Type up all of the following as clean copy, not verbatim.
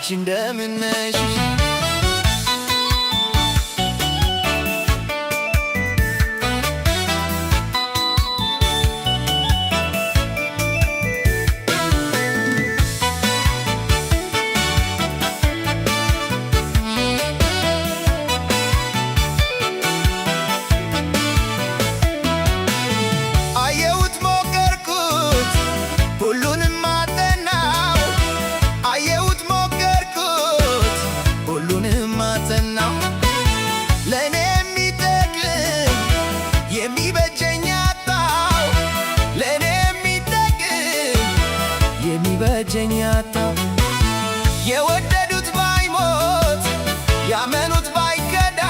አንቺ እንደምን ነሽ? የሚበጀኛታው የወደዱት ባይሞት ያመኑት ባይከዳ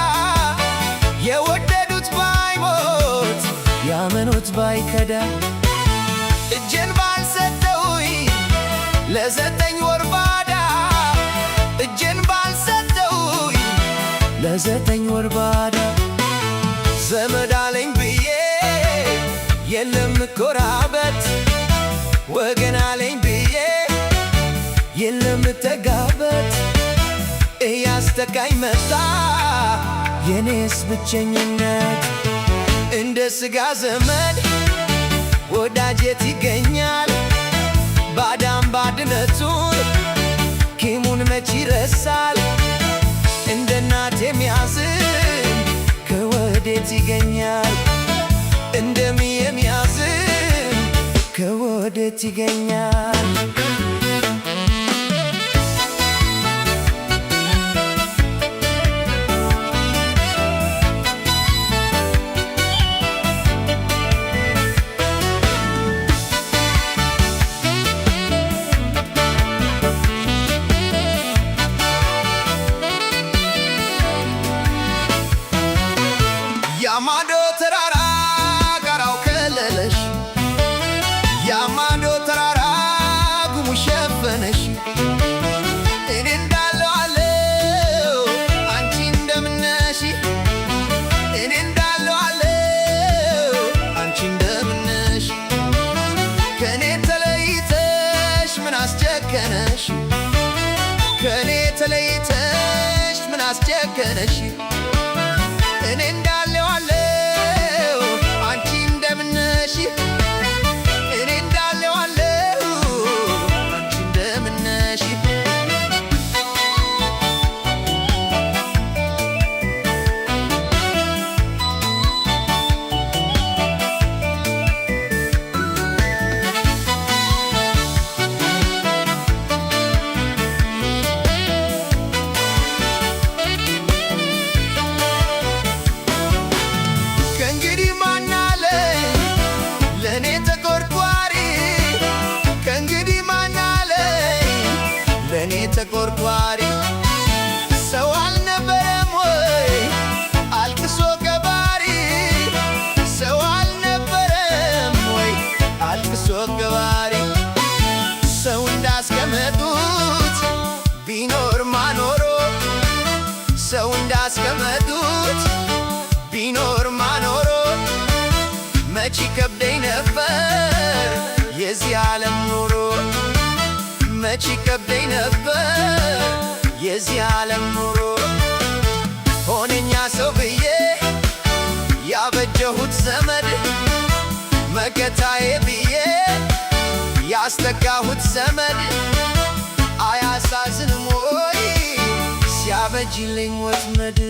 የወደዱት ባይሞት ያመኑት ባይከዳ እጄን ባልሰጠውኝ ለዘጠኝ ወር ባዳ እጄን ባልሰጠውኝ ለዘጠኝ ወር ባዳ ዘመድ አለኝ ብዬ የለም ኮራበት ወገን አለኝ ብዬ የለም ተጋበት እያስተካኝ መጣ የኔስ ብቸኝነት እንደ ሥጋ ዘመድ ወዳጀት ይገኛል ባዳም ባድነቱን ኪሙን መች ይረሳል እንደ እናት የሚያዝን ከወዴት ይገኛል እንደሚ የሚያዝን ከወዴት ይገኛል ያማዶ ተራራ ጋራው ከለለሽ ያማዶ ተራራ ጉሙ ሸፈነሽ እኔ እንዳለው አለው አንቺ እንደምን ነሽ እኔ እንዳለው አለው አንቺ እንደምን ነሽ ከኔ ተለይተሽ ምን አስጨከነሽ ከኔ ተለይተሽ ምን አስጨከነሽ እኔ እንዳለው አለው አንቺ እንደምን ነሽ እኔ እንዳለው አለው አንቺ እንደምን ነሽ ተቆርቋሪ ሰው አልነበረም ወይ አልቅሶ ገባሪ ሰው አልነበረም ወይ አልቅሶ ገባሪ ሰው እንዳስቀመጡት ቢኖር ማኖሮ ሰው እንዳስቀመጡት ቢኖር ማኖሮ መች ከብደኝ ነበር የዚህ ዓለም ኑሮ መች ከብደኝ ነበር የዚህ ዓለም ኑሮ ሆነኛ ሰው ብዬ ያበጀሁት ዘመድ መከታዬ ብዬ ያስተካሁት ዘመድ አያሳዝንም ወይ ሲያበጅልኝ ወጥመድ